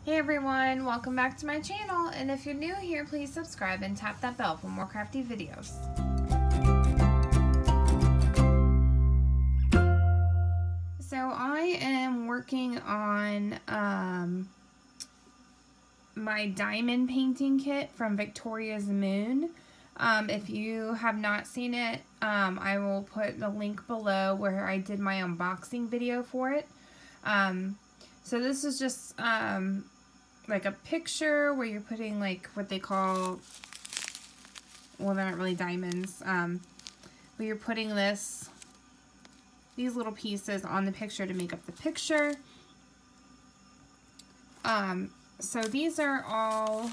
Hey everyone, welcome back to my channel, and if you're new here, please subscribe and tap that bell for more crafty videos. So I am working on my diamond painting kit from Victoria's Moon. If you have not seen it, I will put the link below where I did my unboxing video for it. So this is just like a picture where you're putting like what they call, well, they're not really diamonds, where you're putting these little pieces on the picture to make up the picture. So these are all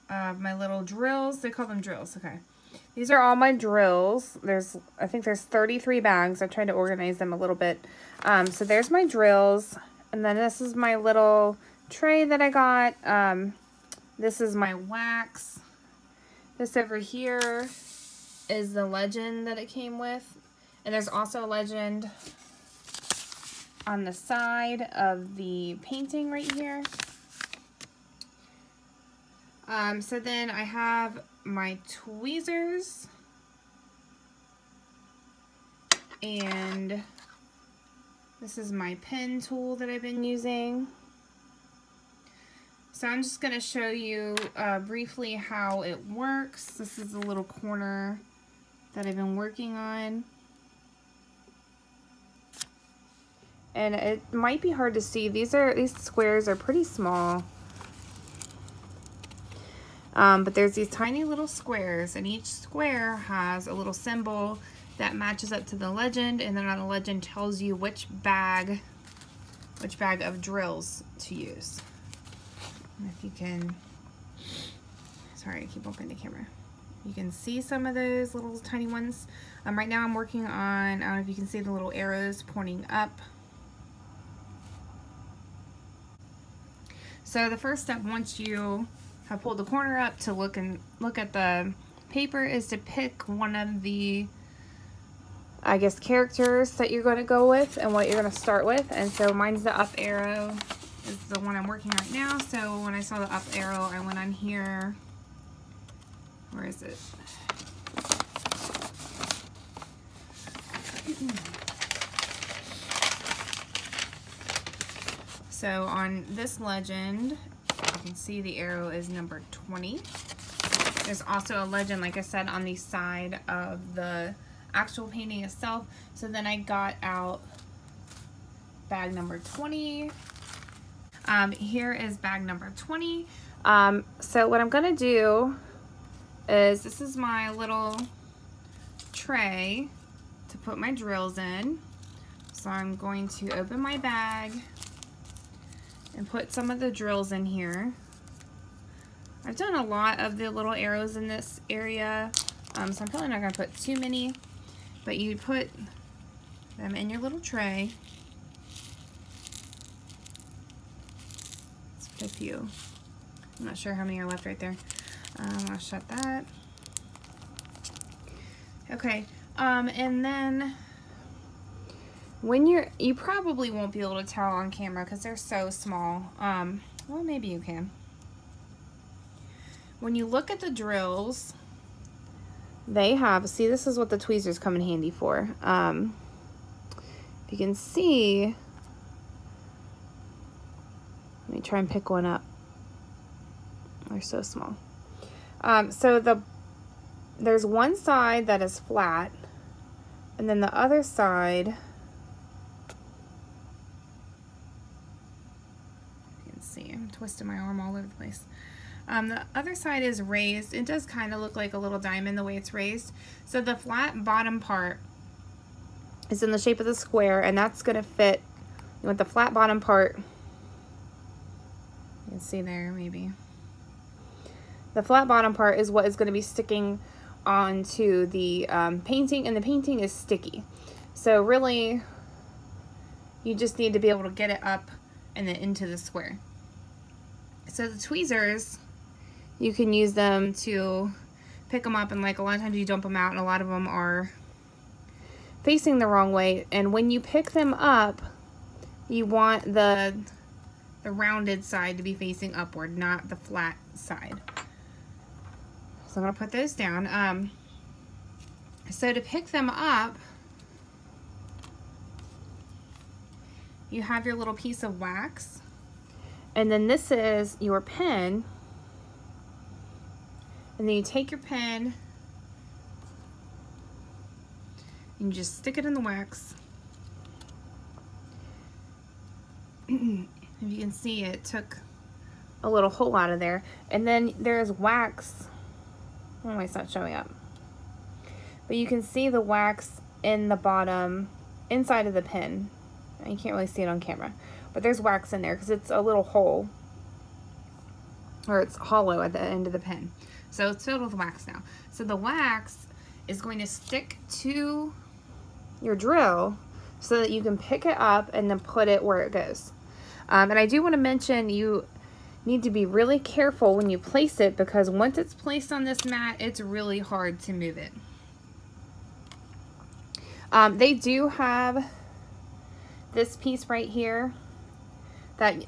my little drills. They call them drills, okay. These are all my drills. I think there's 33 bags. I tried to organize them a little bit. So there's my drills. And then this is my little tray that I got. This is my wax. This over here is the legend that it came with. And there's also a legend on the side of the painting right here. So then I have my tweezers, and this is my pen tool that I've been using. So I'm just going to show you briefly how it works. This is the little corner that I've been working on. And it might be hard to see. These squares are pretty small. But there's these tiny little squares, and each square has a little symbol that matches up to the legend, and then on the legend tells you which bag of drills to use. And if you can, sorry, I keep bumping the camera. You can see some of those little tiny ones. Right now I'm working on, I don't know if you can see the little arrows pointing up. So the first step, once you have pulled the corner up to look at the paper, is to pick one of the, I guess, characters that you're going to go with and what you're going to start with. And so mine's the up arrow is the one I'm working right now. So when I saw the up arrow, I went on here. Where is it? So on this legend, you can see the arrow is number 20. There's also a legend, like I said, on the side of the actual painting itself. So then I got out bag number 20. Here is bag number 20. So what I'm gonna do is, this is my little tray to put my drills in. So I'm going to open my bag and put some of the drills in here. I've done a lot of the little arrows in this area, so I'm probably not gonna put too many, but you put them in your little tray. Let's put a few. I'm not sure how many are left right there. I'll shut that. Okay, and then when you probably won't be able to tell on camera because they're so small. Well, maybe you can. When you look at the drills, they have, see, this is what the tweezers come in handy for. If you can see, let me try and pick one up. They're so small. So there's one side that is flat, and then the other side, you can see, I'm twisting my arm all over the place. The other side is raised. It does kind of look like a little diamond the way it's raised. So the flat bottom part is in the shape of the square, and that's going to fit. You want the flat bottom part. You can see there, maybe. The flat bottom part is what is going to be sticking onto the painting, and the painting is sticky. So really, you just need to be able to get it up and then into the square. So the tweezers, you can use them to pick them up, and like a lot of times you dump them out, and a lot of them are facing the wrong way. And when you pick them up, you want the rounded side to be facing upward, not the flat side. So I'm gonna put those down. So to pick them up, you have your little piece of wax, and then this is your pen, and then you take your pen and you just stick it in the wax. If you can see, it took a little hole out of there, and then there's wax. Oh, it's not showing up, but you can see the wax in the bottom inside of the pen. You can't really see it on camera, but there's wax in there because it's a little hole, or it's hollow at the end of the pen. So it's filled with wax now. So the wax is going to stick to your drill so that you can pick it up and then put it where it goes. And I do want to mention, you need to be really careful when you place it, because once it's placed on this mat, it's really hard to move it. They do have this piece right here that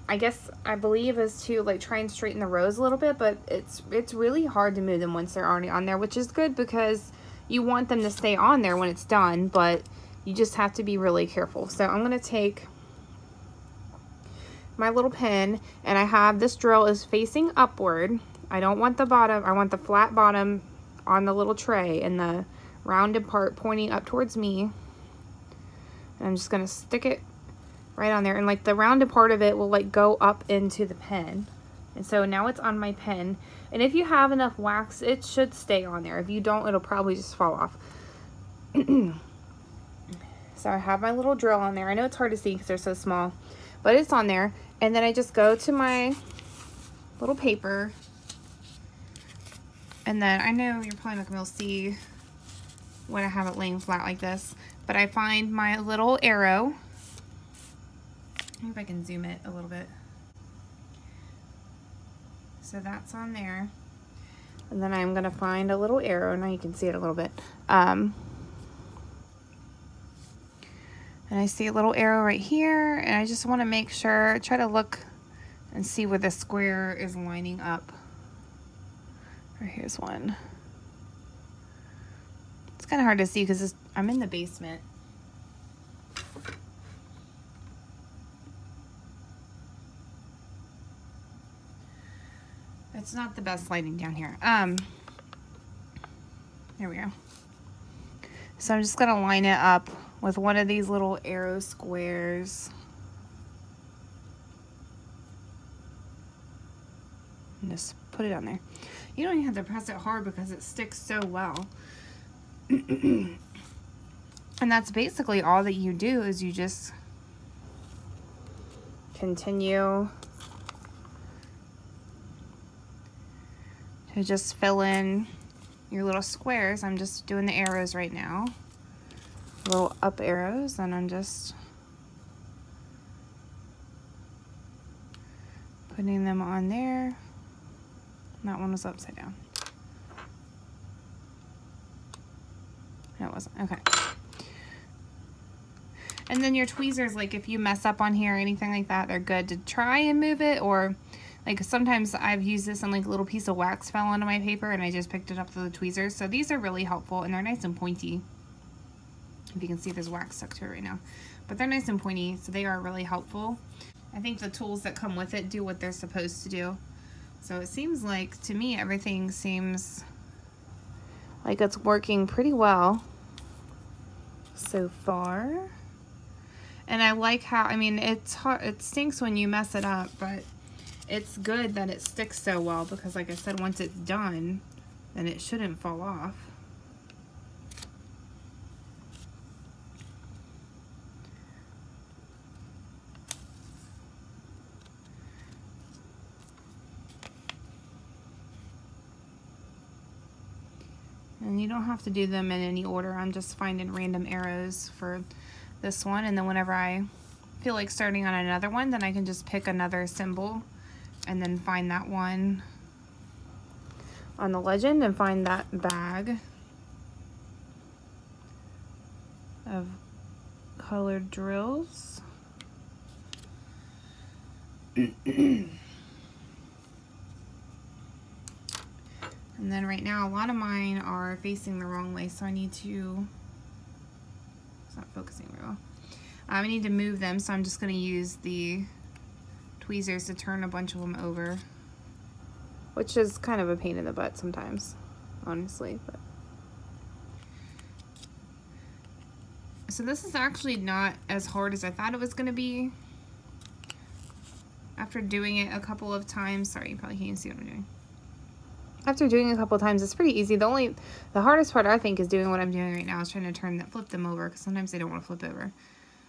I believe is to like try and straighten the rows a little bit, but it's really hard to move them once they're already on there, which is good because you want them to stay on there when it's done, but you just have to be really careful. So I'm going to take my little pen, and I have this drill is facing upward. I don't want the bottom, I want the flat bottom on the little tray and the rounded part pointing up towards me. And I'm just going to stick it right on there, and like the rounded part of it will like go up into the pen. And so now it's on my pen, and if you have enough wax, it should stay on there. If you don't, it'll probably just fall off. So I have my little drill on there. I know it's hard to see because they're so small, but it's on there. And then I just go to my little paper, and then I know you're probably not gonna be able to see when I have it laying flat like this, but I find my little arrow. Maybe if I can zoom it a little bit. So that's on there. And then I'm gonna find a little arrow. Now you can see it a little bit. And I see a little arrow right here, and I just want to make sure, try to look and see where the square is lining up. Or here's one. It's kind of hard to see because I'm in the basement. It's not the best lighting down here. There we go. So I'm just gonna line it up with one of these little arrow squares. And just put it on there. You don't even have to press it hard because it sticks so well. And that's basically all that you do, is you just continue to just fill in your little squares. I'm just doing the arrows right now. Little up arrows, and I'm just putting them on there. That one was upside down. No, it wasn't. Okay. And then your tweezers, like if you mess up on here or anything like that, they're good to try and move it, or like sometimes I've used this and like a little piece of wax fell onto my paper and I just picked it up with the tweezers. So these are really helpful, and they're nice and pointy. If you can see, there's wax stuck to it right now, but they're nice and pointy, so they are really helpful. I think the tools that come with it do what they're supposed to do. So it seems like, to me, everything seems like it's working pretty well so far. And I like how, I mean, it's hard, it stinks when you mess it up, but it's good that it sticks so well, because like I said, once it's done, then it shouldn't fall off. And you don't have to do them in any order. I'm just finding random arrows for this one, and then whenever I feel like starting on another one, then I can just pick another symbol and then find that one on the legend and find that bag of colored drills. And then right now, a lot of mine are facing the wrong way, so I need to, it's not focusing real well. I need to move them, so I'm just going to use the tweezers to turn a bunch of them over, which is kind of a pain in the butt sometimes, honestly. But so this is actually not as hard as I thought it was going to be. After doing it a couple of times, sorry, you probably can't even see what I'm doing. After doing it a couple of times, it's pretty easy. The hardest part, I think, is doing what I'm doing right now, is trying to flip them over, because sometimes they don't want to flip over.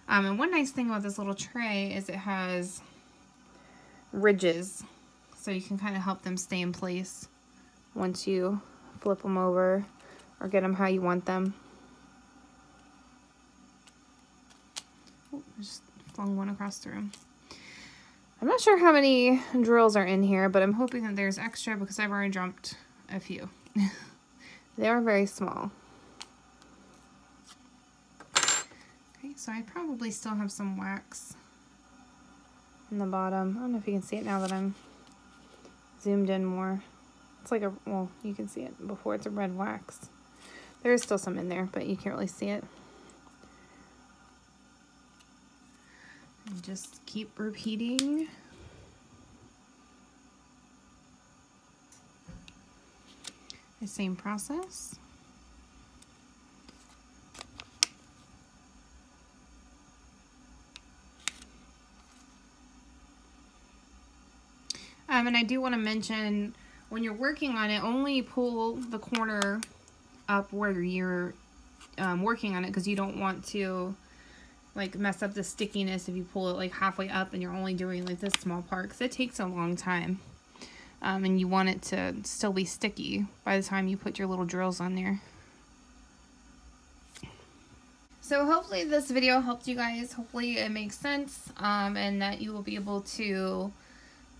And one nice thing about this little tray is it has ridges, so you can kind of help them stay in place once you flip them over or get them how you want them. Oh, I just flung one across the room. I'm not sure how many drills are in here, but I'm hoping that there's extra because I've already dropped a few. They are very small. Okay, so I probably still have some wax in the bottom. I don't know if you can see it now that I'm zoomed in more. It's like a, well, you can see it before, it's a red wax. There is still some in there, but you can't really see it. And just keep repeating. The same process. And I do want to mention, when you're working on it, only pull the corner up where you're working on it, because you don't want to like mess up the stickiness if you pull it like halfway up and you're only doing like this small part, because it takes a long time. And you want it to still be sticky by the time you put your little drills on there. So hopefully this video helped you guys. Hopefully it makes sense, and that you will be able to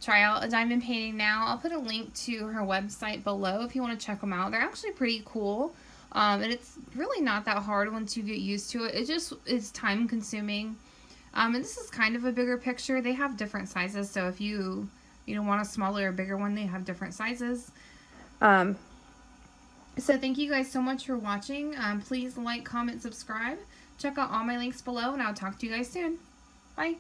try out a diamond painting now. I'll put a link to her website below if you want to check them out. They're actually pretty cool. And it's really not that hard once you get used to it. It just is time consuming. And this is kind of a bigger picture. They have different sizes, so if you don't want a smaller or bigger one, they have different sizes. So thank you guys so much for watching. Please like, comment, subscribe. Check out all my links below, and I'll talk to you guys soon. Bye.